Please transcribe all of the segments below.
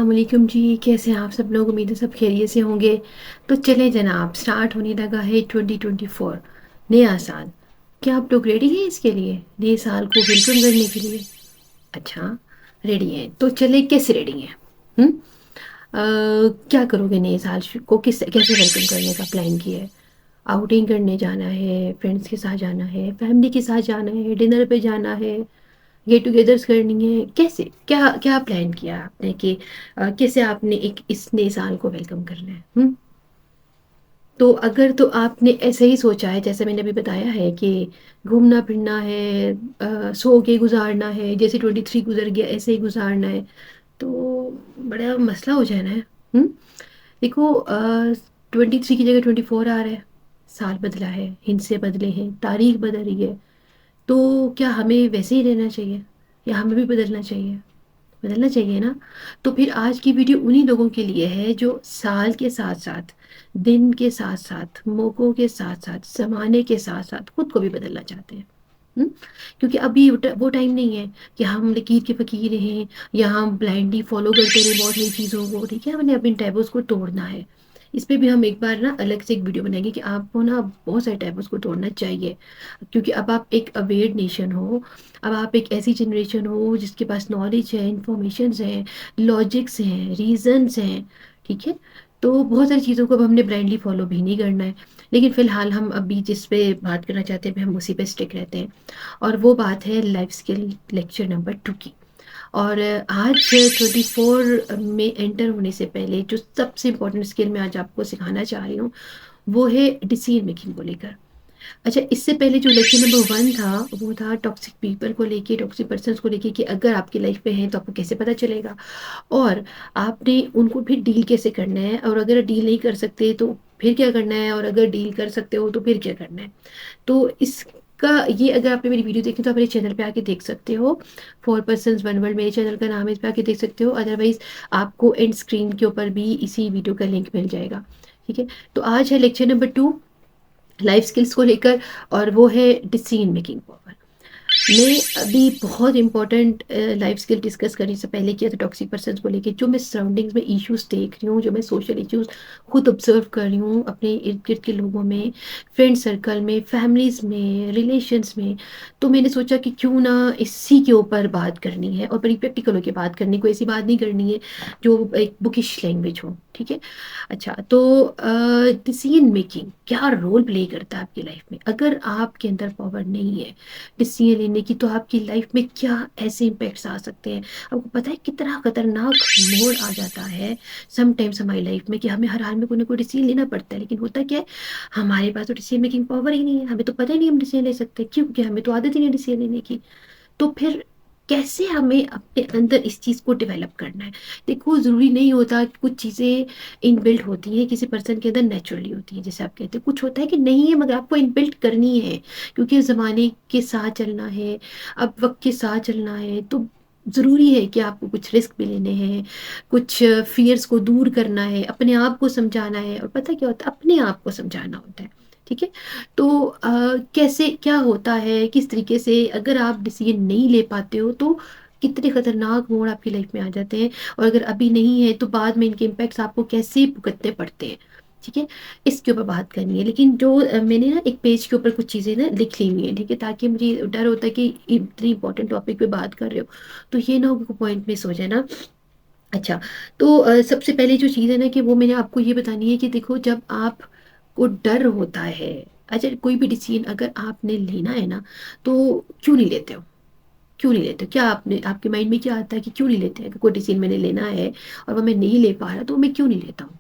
अस्सलाम वालेकुम जी। कैसे हैं आप सब लोग? उम्मीद है सब खैरियत से होंगे। तो चलें जनाब, स्टार्ट होने लगा है 2024 नया साल। क्या आप लोग रेडी हैं इसके लिए, नए साल को वेलकम करने के लिए? अच्छा, रेडी हैं तो चले। कैसे रेडी हैं? हम्म क्या करोगे नए साल को, किस कैसे वेलकम करने का प्लान किया है? आउटिंग करने जाना है, फ्रेंड्स के साथ जाना है, फैमिली के साथ जाना है, डिनर पे जाना है, गेट टुगेदर्स करनी है? कैसे, क्या क्या प्लान किया आपने कि कैसे आपने एक इस नए साल को वेलकम करना है? तो अगर तो आपने ऐसे ही सोचा है जैसे मैंने अभी बताया है कि घूमना फिरना है, सो के गुजारना है, जैसे 23 गुजर गया ऐसे ही गुजारना है, तो बड़ा मसला हो जाना है। देखो, 23 की जगह 24 आ रहा है। साल बदला है, हिंसे बदले हैं, तारीख बदल रही है। तो क्या हमें वैसे ही रहना चाहिए या हमें भी बदलना चाहिए? बदलना चाहिए ना। तो फिर आज की वीडियो उन्हीं लोगों के लिए है जो साल के साथ साथ, दिन के साथ साथ, मौक़ों के साथ साथ, ज़माने के साथ साथ खुद को भी बदलना चाहते हैं। हुँ? क्योंकि अभी वो टाइम नहीं है कि हम लकीर के फ़कीर हैं या हम ब्लाइंडली फ़ॉलो करते रहें बहुत सारी चीज़ों को, ठीक है? हमने अपने टैबूज़ को तोड़ना है। इस पे भी हम एक बार ना अलग से एक वीडियो बनाएँगे कि आपको ना बहुत सारे टैबूज़ को तोड़ना चाहिए। क्योंकि अब आप एक अवेयर नेशन हो, अब आप एक ऐसी जनरेशन हो जिसके पास नॉलेज है, इन्फॉर्मेशंस हैं, लॉजिक्स हैं, रीज़न्स हैं, ठीक है? तो बहुत सारी चीज़ों को अब हमने ब्लाइंडली फ़ॉलो भी नहीं करना है। लेकिन फ़िलहाल हम अभी जिस पे बात करना चाहते हैं, हम उसी पे स्टिक रहते हैं। और वो बात है लाइफ स्किल लेक्चर नंबर 2 की। और आज 24 में एंटर होने से पहले जो सबसे इम्पोर्टेंट स्किल मैं आज आपको सिखाना चाह रही हूँ, वो है डिसीजन मेकिंग को लेकर। अच्छा, इससे पहले जो लेक्चर नंबर 1 था, वो था टॉक्सिक पीपल को लेके, टॉक्सिक पर्सन्स को लेके कि अगर आपकी लाइफ में हैं तो आपको कैसे पता चलेगा और आपने उनको फिर डील कैसे करना है, और अगर डील नहीं कर सकते तो फिर क्या करना है, और अगर डील कर सकते हो तो फिर क्या करना है। तो इसका ये, अगर आपने मेरी वीडियो देखी तो आप मेरे चैनल पे आके देख सकते हो। 4 पर्सन्स 1 वर्ल्ड मेरे चैनल का नाम है, इस पे आके देख सकते हो। अदरवाइज़ आपको एंड स्क्रीन के ऊपर भी इसी वीडियो का लिंक मिल जाएगा, ठीक है? तो आज है लेक्चर नंबर 2 लाइफ स्किल्स को लेकर, और वो है डिसीजन मेकिंग पावर। मैं अभी बहुत इंपॉर्टेंट लाइफ स्किल डिस्कस करने से पहले किया था टॉक्सिक पर्सन्स को लेके। जो मैं सराउंडिंग्स में इश्यूज देख रही हूँ, जो मैं सोशल इश्यूज खुद ऑब्जर्व कर रही हूँ अपने इर्द गिर्द के लोगों में, फ्रेंड सर्कल में, फैमिलीज़ में, रिलेशंस में, तो मैंने सोचा कि क्यों ना इसी के ऊपर बात करनी है और बड़ी प्रैक्टिकल होकर बात करनी, कोई ऐसी बात नहीं करनी है जो एक बुकिश लैंग्वेज हो, ठीक है? अच्छा, तो डिसीजन मेकिंग क्या रोल प्ले करता है आपकी लाइफ में? अगर आपके अंदर पावर नहीं है डिसीजन लेने की, तो आपकी लाइफ में क्या ऐसे इम्पैक्ट्स आ सकते हैं? आपको पता है कितना खतरनाक मोड़ आ जाता है समटाइम्स हमारी लाइफ में कि हमें हर हाल में कोई ना कोई डिसीजन लेना पड़ता है। लेकिन होता क्या है, हमारे पास तो डिसीजन मेकिंग पावर ही नहीं है। हमें तो पता ही नहीं हम डिसीजन ले सकते, क्यों? क्योंकि हमें तो आदत ही नहीं डिसीजन लेने की। तो फिर कैसे हमें अपने अंदर इस चीज़ को डेवलप करना है? देखो, ज़रूरी नहीं होता कि कुछ चीज़ें इनबिल्ट होती हैं, किसी पर्सन के अंदर नेचुरली होती हैं, जैसे आप कहते हैं। कुछ होता है कि नहीं है, मगर आपको इनबिल्ट करनी है, क्योंकि ज़माने के साथ चलना है, अब वक़्त के साथ चलना है, तो ज़रूरी है कि आपको कुछ रिस्क भी लेने हैं, कुछ फ़ियर्स को दूर करना है, अपने आप को समझाना है। और पता क्या होता है? अपने आप को समझाना होता है, ठीक है? तो कैसे क्या होता है, किस तरीके से अगर आप डिसीजन नहीं ले पाते हो तो कितने खतरनाक मोड़ आपकी लाइफ में आ जाते हैं, और अगर अभी नहीं है तो बाद में इनके इम्पैक्ट्स आपको कैसे भुगतने पड़ते हैं, ठीक है? इसके ऊपर बात करनी है। लेकिन जो मैंने ना एक पेज के ऊपर कुछ चीज़ें ना लिख ली हुई हैं, ठीक है? ताकि मुझे डर होता है कि इतनी इंपॉर्टेंट टॉपिक पे बात कर रहे हो तो ये ना हो पॉइंट मिस हो जाए ना। अच्छा, तो सबसे पहले जो चीज़ है ना कि वो मैंने आपको ये बतानी है कि देखो, जब आपको डर होता है, अच्छा, कोई भी डिसीजन अगर आपने लेना है ना, तो क्यों नहीं लेते हो? क्यों नहीं लेते हो? क्या आपने, आपके माइंड में क्या आता है कि क्यों नहीं लेते हैं? अगर कोई डिसीजन मैंने लेना है और वो मैं नहीं ले पा रहा, तो मैं क्यों नहीं लेता हूँ?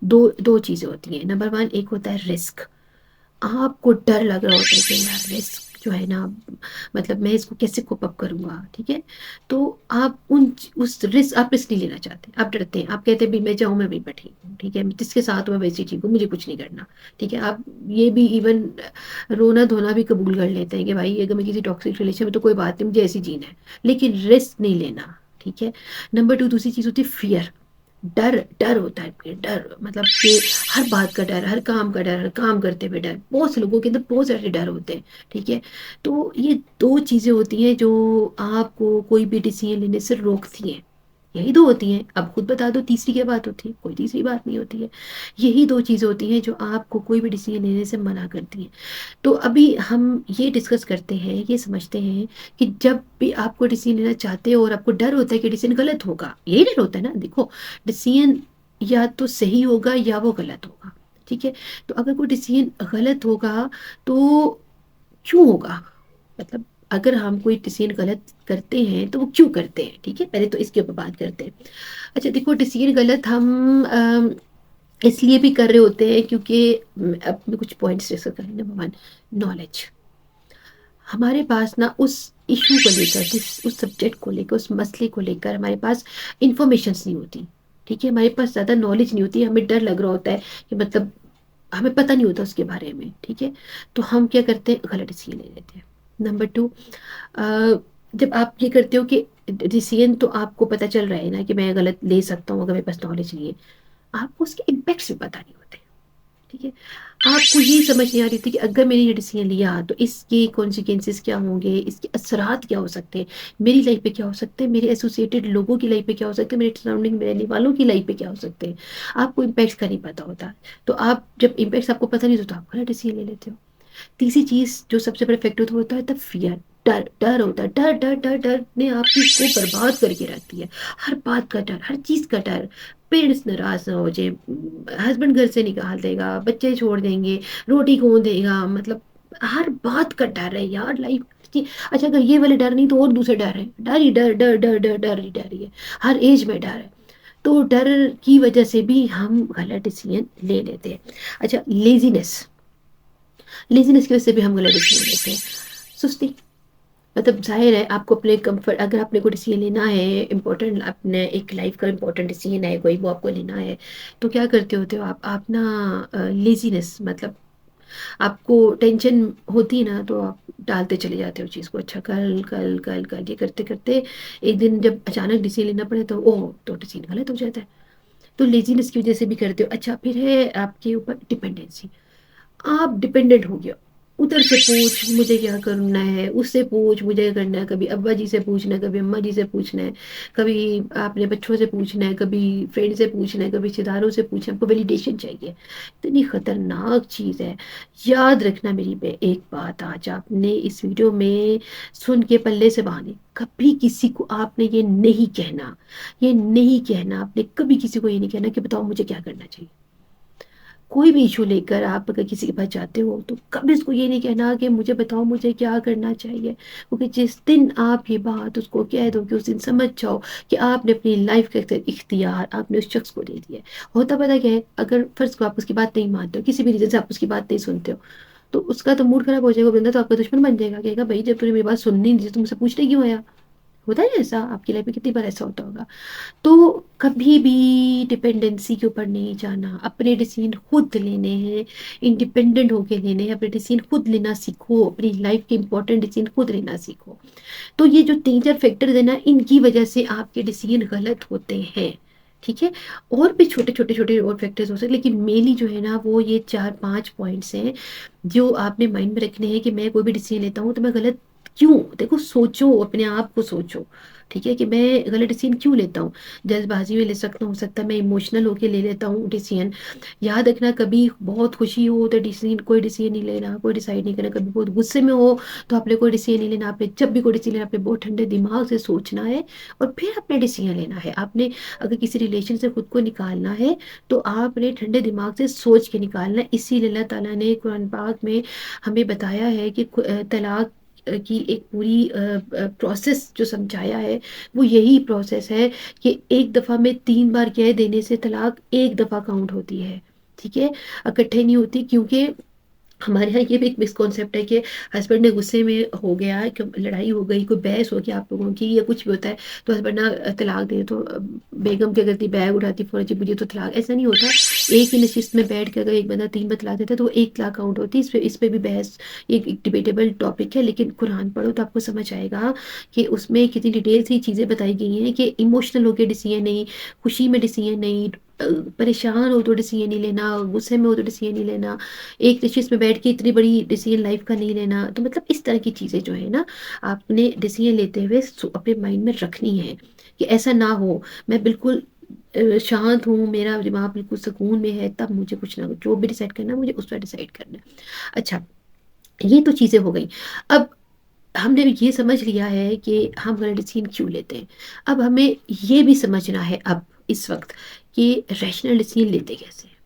दो दो चीज़ें होती हैं। नंबर 1 एक होता है रिस्क। आपको डर लग रहा होता है कि यार रिस्क जो है ना, मतलब मैं इसको कैसे कोप अप करूँगा, ठीक है? तो आप उस रिस्क, आप रिस्क नहीं लेना चाहते, आप डरते हैं, आप कहते हैं भी मैं जाऊँ, मैं वहीं पर ठीक हूँ, ठीक है? मैं जिसके साथ हूँ मैं वैसे ही ठीक हूँ, मुझे कुछ नहीं करना, ठीक है? आप ये भी इवन रोना धोना भी कबूल कर लेते हैं कि भाई अगर मैं किसी टॉक्सिक रिलेशन में तो कोई बात नहीं, मुझे ऐसे ही जीना है, लेकिन रिस्क नहीं लेना, ठीक है? नंबर 2 दूसरी चीज़ होती है फ़ियर। डर डर होता है कि डर, मतलब कि हर बात का डर, हर काम का डर, हर काम करते हुए डर। बहुत से लोगों के अंदर बहुत सारे डर होते हैं, ठीक है? तो ये 2 चीज़ें होती हैं जो आपको कोई भी डिसीजन लेने से रोकती हैं, यही 2 होती हैं। अब खुद बता दो तीसरी क्या बात होती है? कोई तीसरी बात नहीं होती है। यही 2 चीज़ें होती हैं जो आपको कोई भी डिसीज़न लेने से मना करती हैं। तो अभी हम ये डिस्कस करते हैं, ये समझते हैं कि जब भी आपको डिसीज़न लेना चाहते हो और आपको डर होता है कि डिसीज़न गलत होगा, यही डर होता है ना? देखो, डिसीज़न या तो सही होगा या वो गलत होगा, ठीक है? तो अगर कोई डिसीज़न गलत होगा तो क्यों होगा? मतलब अगर हम कोई डिसीज़न गलत करते हैं तो वो क्यों करते हैं, ठीक है? पहले तो इसके ऊपर बात करते हैं। अच्छा देखो, डिसीज़न गलत हम इसलिए भी कर रहे होते हैं क्योंकि अब मैं कुछ पॉइंट्स डिस्कस करें। Number 1, knowledge. हमारे पास ना उस इश्यू को लेकर, जिस उस सब्जेक्ट को लेकर, उस मसले को लेकर हमारे पास इन्फॉर्मेशंस नहीं होती, ठीक है? हमारे पास ज़्यादा नॉलेज नहीं होती, हमें डर लग रहा होता है कि मतलब हमें पता नहीं होता उसके बारे में, ठीक है? तो हम क्या करते हैं, गलत डिसीजन ले लेते हैं। नंबर 2, जब आप ये करते हो कि डिसीजन तो आपको पता चल रहा है ना कि मैं गलत ले सकता हूँ अगर मेरे पास नॉलेज नहीं है, आपको उसके इम्पैक्ट्स भी पता नहीं होते, ठीक है? आपको ये समझ नहीं आ रही थी कि अगर मैंने ये डिसीजन लिया तो इसके कॉन्सिक्वेंसेस क्या होंगे, इसके असरात क्या हो सकते हैं, मेरी लाइफ पे क्या हो सकते हैं, मेरे एसोसिएटेड लोगों की लाइफ पे क्या हो सकते हैं, मेरे सराउंडिंग में रहने वालों की लाइफ पे क्या हो सकते हैं। आपको इम्पैक्ट्स का नहीं पता होता। तो आप जब इम्पैक्ट्स आपको पता नहीं होता, आप गलत डिसीजन ले लेते हो। तीसरी चीज़ जो सबसे बड़ा फैक्टर होता है द फियर। डर डर होता है, डर डर डर डर ने आपकी को बर्बाद करके रखती है। हर बात का डर, हर चीज़ का डर। पेरेंट्स नाराज ना हो जाए, हस्बैंड घर से निकाल देगा, बच्चे छोड़ देंगे, रोटी कौन देगा, मतलब हर बात का डर है यार लाइफ की। अच्छा अगर ये वाले डर नहीं तो और दूसरे डर है, डर ही डर डर डर डर डर ही डर ही है। हर एज में डर है। तो डर की वजह से भी हम गलत डिसीजन ले लेते हैं। अच्छा, लेज़ीनेस की वजह से भी हम गलत डिसीजन लेते हैं। सुस्ती, मतलब ज़ाहिर है आपको अपने कंफर्ट, अगर आपने कोई डिसीजन लेना है इम्पोर्टेंट, अपने एक लाइफ का इम्पोर्टेंट डिसीजन है कोई, वो आपको लेना है, तो क्या करते होते हो आप ना लेज़ीनेस, मतलब आपको टेंशन होती है ना तो आप टालते चले जाते हो चीज़ को। अच्छा कल कल कल कल ये करते करते एक दिन जब अचानक डिसीजन लेना पड़े तो ओह, तो डिसीजन गलत हो जाता है। तो लेज़ीनेस की वजह से भी करते हो। अच्छा फिर है आपके ऊपर डिपेंडेंसी। आप डिपेंडेंट हो गया। उधर से पूछ मुझे क्या करना है, उससे पूछ मुझे क्या करना है, कभी अब्बा जी से पूछना है, कभी अम्मा जी से पूछना है, कभी आपने बच्चों से पूछना है, कभी फ्रेंड से पूछना है, कभी रिश्तेदारों से पूछना है, आपको वैलिडेशन चाहिए। इतनी खतरनाक चीज़ है। याद रखना मेरी पे एक बात, आज आपने इस वीडियो में सुन के पल्ले से बहाने, कभी किसी को आपने ये नहीं कहना, ये नहीं कहना, आपने कभी किसी को ये नहीं कहना कि बताओ मुझे क्या करना चाहिए। कोई भी इशू लेकर आप अगर किसी के पास जाते हो तो कभी उसको ये नहीं कहना कि मुझे बताओ मुझे क्या करना चाहिए, क्योंकि जिस दिन आप ये बात उसको कह दो कि उस दिन समझ जाओ कि आपने अपनी लाइफ का इख्तियार आपने उस शख्स को दे दिया है। होता पता क्या है, अगर फर्ज को आप उसकी बात नहीं मानते हो, किसी भी रीजन से आप उसकी बात नहीं सुनते हो, तो उसका तो मूड खराब हो जाएगा, बंदा तो आपका दुश्मन बन जाएगा, कहेगा भाई जब तूने मेरी बात सुननी नहीं थी तो मुझसे पूछने क्यों आया। होता है ना ऐसा, आपकी लाइफ में कितनी बार ऐसा होता होगा। तो कभी भी डिपेंडेंसी के ऊपर नहीं जाना, अपने डिसीजन खुद लेने हैं, इंडिपेंडेंट होके लेने हैं, अपने डिसीजन खुद लेना सीखो, अपनी लाइफ के इंपॉर्टेंट डिसीजन खुद लेना सीखो। तो ये जो 3-4 फैक्टर्स है ना, इनकी वजह से आपके डिसीजन गलत होते हैं, ठीक है? और भी छोटे-छोटे और फैक्टर्स हो सकते हैं, लेकिन मेनली जो है ना वो ये 4-5 पॉइंट्स हैं, जो आपने माइंड में रखने हैं कि मैं कोई भी डिसीजन लेता हूँ तो मैं गलत क्यों? देखो सोचो, अपने आप को सोचो, ठीक है? कि मैं गलत डिसीजन क्यों लेता हूँ? जल्दबाज़ी में ले सकता हूँ, हो सकता है मैं इमोशनल होके ले लेता हूँ डिसीजन। याद रखना, कभी बहुत खुशी हो तो डिसीजन कोई डिसीजन नहीं लेना, कोई डिसाइड नहीं करना, कभी बहुत गुस्से में हो तो आपने कोई डिसीजन नहीं लेना। आपने जब भी कोई डिसीजन लेना, आपने बहुत ठंडे दिमाग से सोचना है और फिर आपने डिसीजन लेना है। आपने अगर किसी रिलेशन से खुद को निकालना है तो आपने ठंडे दिमाग से सोच के निकालना है। इसीलिए अल्लाह ताला ने कुरान पाक में हमें बताया है कि तलाक की एक पूरी प्रोसेस जो समझाया है, वो यही प्रोसेस है कि एक दफ़ा में 3 बार कह देने से तलाक एक दफ़ा काउंट होती है, ठीक है? इकट्ठे नहीं होती, क्योंकि हमारे यहाँ ये भी एक मिसकॉन्सेप्ट है कि हस्बैंड ने गुस्से में हो गया कि लड़ाई हो गई, कोई बहस हो गई आप लोगों की या कुछ भी होता है, तो हस्बैंड ना तलाक दे तो बेगम क्या करती, बैग उठाती फ़ौरन जी मुझे तो तलाक। ऐसा नहीं होता। एक ही नशिस्त में बैठ के अगर एक बंदा 3 बार तलाक देता है तो वो एक तलाक काउंट होती है। इस पे भी बहस, एक डिबेटेबल टॉपिक है, लेकिन कुरान पढ़ो तो आपको समझ आएगा कि उसमें कितनी डिटेल से चीज़ें बताई गई हैं कि इमोशनल होकर डिसीजन नहीं, खुशी में डिसीजन नहीं, परेशान हो तो डिसीजन नहीं लेना, गुस्से में हो तो डिसीजन नहीं लेना, एक नशिश में बैठ के इतनी बड़ी डिसीजन लाइफ का नहीं लेना। तो मतलब इस तरह की चीज़ें जो है ना, आपने डिसीजन लेते हुए अपने माइंड में रखनी है कि ऐसा ना हो, मैं बिल्कुल शांत हूँ, मेरा दिमाग बिल्कुल सुकून में है, तब मुझे कुछ ना कुछ जो भी डिसाइड करना है मुझे उस पर डिसाइड करना है। अच्छा, ये तो चीज़ें हो गई। अब हमने ये समझ लिया है कि हम गलत डिसीजन क्यों लेते हैं। अब हमें ये भी समझना है अब इस वक़्त कि रैशनल डिसीजन लेते कैसे हैं,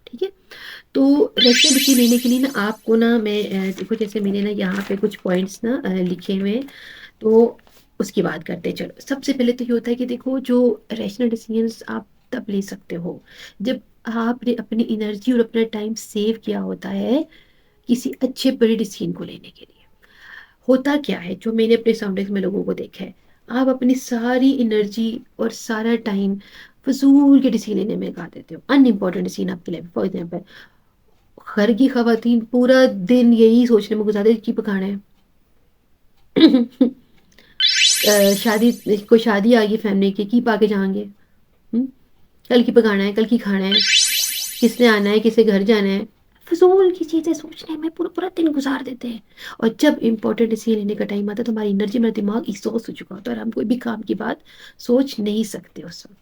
ठीक है? तो रैशनल डिसीजन लेने के लिए ना आपको ना मैं देखो जैसे मैंने ना यहाँ पे कुछ पॉइंट्स ना लिखे हुए हैं, तो उसकी बात करते हैं। चलो, सबसे पहले तो ये होता है कि देखो जो रैशनल डिसीजंस आप तब ले सकते हो, जब आपने अपनी एनर्जी और अपना टाइम सेव किया होता है, किसी अच्छे बड़े डिसीजन को लेने के लिए। होता क्या है जो मैंने अपने सराउंडिंग्स में लोगों को देखा है, आप अपनी सारी एनर्जी और सारा टाइम फजूल के डिसीजन लेने में लगा देते हो, अनइम्पॉर्टेंट डिसीजन आपके लिए। फॉर एग्जाम्पल, घर की खवातीन पूरा दिन यही सोचने में गुजार देती कि पकाना है। शादी, कोई शादी आ गई फैमिली की पा के जाएंगे। हम्म, कल की पकाना है, कल की खाना है, किसने आना है, किसे घर जाना है, फजूल की चीजें सोचने में पूरा पूरा दिन गुजार देते हैं। और जब इंपॉर्टेंट डिसीजन लेने का टाइम आता है तो हमारी एनर्जी, मेरा दिमाग एग्जॉस्ट हो चुका होता है और हम कोई भी काम की बात सोच नहीं सकते उस वक्त।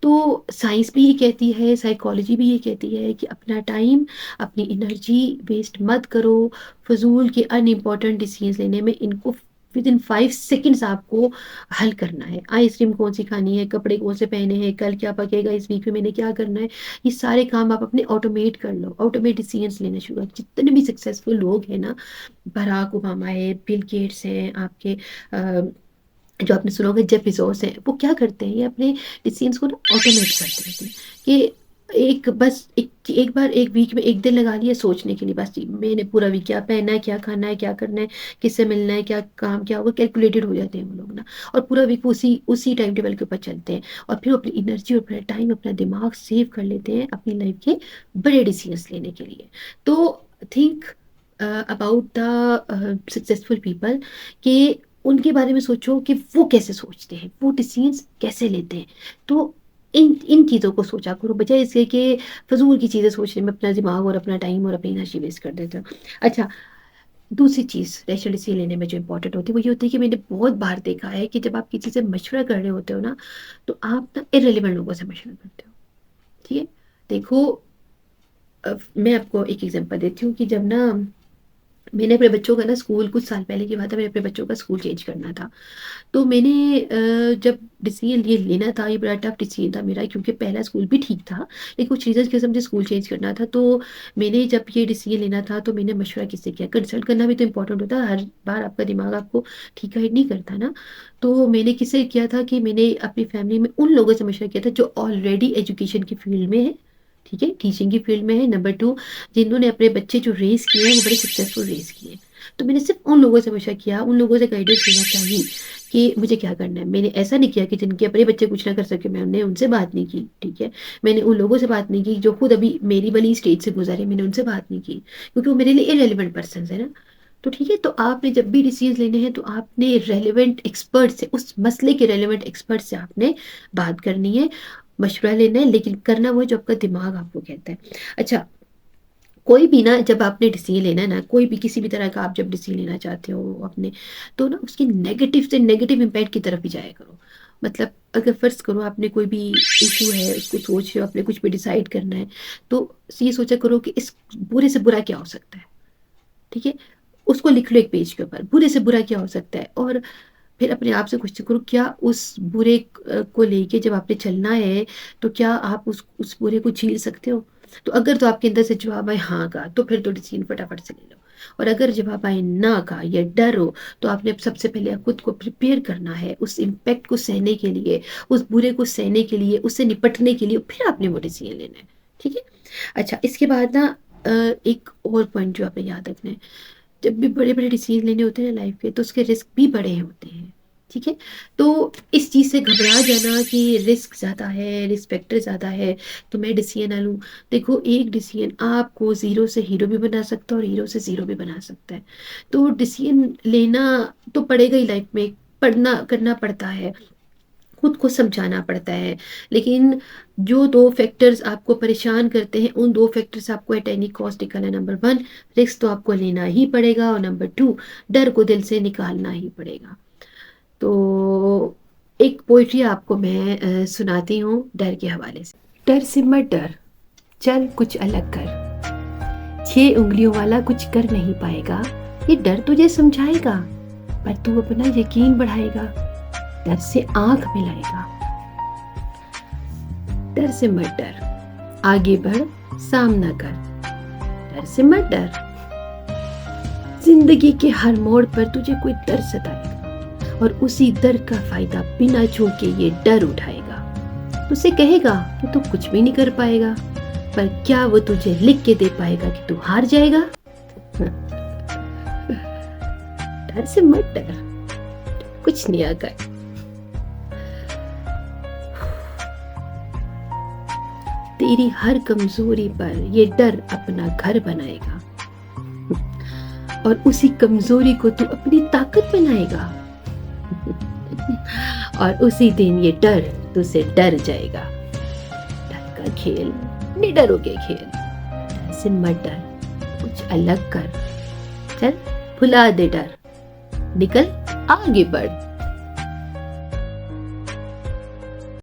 तो साइंस भी ये कहती है, साइकोलॉजी भी ये कहती है कि अपना टाइम, अपनी एनर्जी वेस्ट मत करो फजूल के अनइम्पॉर्टेंट डिसीजन लेने में। इनको विद इन 5 सेकेंड्स आपको हल करना है। आइसक्रीम कौन सी खानी है, कपड़े कौन से पहने हैं, कल क्या पकेगा, इस वीक में मैंने क्या करना है, ये सारे काम आप अपने ऑटोमेट कर लो। ऑटोमेट डिसीजंस लेना शुरू करो। जितने भी सक्सेसफुल लोग हैं ना, बराक ओबामा है, बिल गेट्स हैं आपके, जो आपने सुना होगा जेफ बेज़ोस हैं, वो क्या करते हैं, ये अपने डिसीजंस को ना ऑटोमेट करते रहते हैं कि एक बस एक बार एक वीक में एक दिन लगा लिया सोचने के लिए, बस जी मैंने पूरा वीक क्या पहनना है, क्या खाना है, क्या करना है, किससे मिलना है, क्या काम क्या होगा, कैलकुलेटेड हो जाते हैं वो लोग ना। और पूरा वीक उसी उसी टाइम टेबल के ऊपर चलते हैं और फिर अपनी एनर्जी और अपना टाइम, अपना दिमाग सेव कर लेते हैं अपनी लाइफ के बड़े डिसीजंस लेने के लिए। तो think about the successful people, कि उनके बारे में सोचो कि वो कैसे सोचते हैं, वो डिसीजंस कैसे लेते हैं। तो इन इन चीज़ों को सोचा करो, बजाय इसके कि फजूल की चीज़ें सोचने में अपना दिमाग और अपना टाइम और अपनी एनर्जी वेस्ट कर देते हो। अच्छा, दूसरी चीज़ रैशनल डिसीजन लेने में जो इंपॉर्टेंट होती है वो ये होती है कि मैंने बहुत बार देखा है कि जब आप किसी से मशवरा कर रहे होते हो ना, तो आप ना इररिलेवेंट लोगों से मशवरा करते हो। ठीक है, देखो, मैं आपको एक एग्जांपल देती हूँ कि जब ना मैंने अपने बच्चों का ना स्कूल, कुछ साल पहले की बात है, मैंने अपने बच्चों का स्कूल चेंज करना था। तो मैंने जब डिसीजन ये लेना था, ये बड़ा टफ डिसीजन था मेरा, क्योंकि पहला स्कूल भी ठीक था लेकिन कुछ रीजन की वजह से मुझे स्कूल चेंज करना था। तो मैंने जब ये डिसीजन लेना था तो मैंने मशवरा किससे किया, कंसल्ट करना भी तो इंपॉर्टेंट होता है, हर बार आपका दिमाग आपको ठीक गाइड नहीं करता ना। तो मैंने किससे किया था कि मैंने अपनी फैमिली में उन लोगों से मशवरा किया था जो ऑलरेडी एजुकेशन की फील्ड में है, ठीक है, टीचिंग की फील्ड में है। नंबर टू, जिन्होंने अपने बच्चे जो रेस किए हैं वो बड़े सक्सेसफुल रेस किए हैं। तो मैंने सिर्फ उन लोगों से मशवरा किया, उन लोगों से गाइडेंस लेना चाहिए कि मुझे क्या करना है। मैंने ऐसा नहीं किया कि जिनके अपने बच्चे कुछ ना कर सके मैंने उनसे बात नहीं की, ठीक है। मैंने उन लोगों से बात नहीं की जो खुद अभी मेरी वाली स्टेज से गुजरे, मैंने उनसे बात नहीं की क्योंकि वो मेरे लिए इरेलीवेंट पर्सन है ना। तो ठीक है, तो आपने जब भी डिसीजन लेने हैं तो आपने रेलिवेंट एक्सपर्ट से, उस मसले के रेलिवेंट एक्सपर्ट से आपने बात करनी है, मशवरा लेना है, लेकिन करना वो है जो आपका दिमाग आपको कहता है। अच्छा, कोई भी ना, जब आपने डिसीजन लेना है ना, कोई भी किसी भी तरह का आप जब डिसीजन लेना चाहते हो अपने, तो ना उसकी नेगेटिव से नेगेटिव इम्पैक्ट की तरफ भी जाया करो। मतलब अगर फर्ज करो आपने कोई भी इशू है उसको सोच रहे हो, आपने कुछ भी डिसाइड करना है, तो ये सोचा करो कि इस बुरे से बुरा क्या हो सकता है, ठीक है। उसको लिख लो एक पेज के ऊपर, बुरे से बुरा क्या हो सकता है, और फिर अपने आप से क्वेश्चन करो क्या उस बुरे को लेके जब आपने चलना है तो क्या आप उस बुरे को झेल सकते हो। तो अगर तो आपके अंदर से जवाब आए हाँ का, तो फिर तो डिसीजन फटाफट से ले लो। और अगर जवाब आए ना का या डर हो, तो आपने सबसे पहले खुद को प्रिपेयर करना है उस इम्पैक्ट को सहने के लिए, उस बुरे को सहने के लिए, उससे निपटने के लिए, फिर आपने वो डिसीजन लेना है, ठीक है। अच्छा, इसके बाद ना एक और पॉइंट जो आपने याद रखना है, जब भी बड़े बड़े डिसीजन लेने होते हैं लाइफ के, तो उसके रिस्क भी बड़े होते हैं, ठीक है। तो इस चीज़ से घबरा जाना कि रिस्क ज़्यादा है, रिस्क फैक्टर ज़्यादा है तो मैं डिसीजन ना लूँ, देखो एक डिसीजन आपको ज़ीरो से हीरो भी बना सकता है और हीरो से ज़ीरो भी बना सकता है। तो डिसीजन लेना तो पड़ेगा ही लाइफ में, पढ़ना करना पड़ता है, खुद को समझाना पड़ता है। लेकिन जो दो फैक्टर्स आपको परेशान करते हैं, उन दो फैक्टर्स आपको एट एनी कॉस्ट निकालना। नंबर वन, रिस्क तो आपको लेना ही पड़ेगा, और नंबर टू, डर को दिल से निकालना ही पड़ेगा। तो एक पोइट्री आपको मैं सुनाती हूँ डर के हवाले से। डर से मत डर, चल कुछ अलग कर। 6 उंगलियों वाला कुछ कर नहीं पाएगा, ये डर तुझे समझाएगा, पर तू अपना यकीन बढ़ाएगा। डर से आंख मिलाएगा। डर से मत डर, आगे बढ़, सामना कर। डर से मत डर, जिंदगी के हर मोड़ पर तुझे कोई डर सताएगा, और उसी डर का फायदा बिना झूके ये डर उठाएगा। तुझसे कहेगा कि तू कुछ भी नहीं कर पाएगा, पर क्या वो तुझे लिख के दे पाएगा कि तू हार जाएगा? डर से मत डर, कुछ नहीं आएगा। तेरी हर कमजोरी पर ये डर अपना घर बनाएगा, और उसी कमजोरी को तू अपनी ताकत बनाएगा, और उसी दिन ये डर तुझसे डर जाएगा। डर का खेल निडर होके खेल। डर से मत डर, कुछ अलग कर। चल भुला दे डर, निकल आगे बढ़।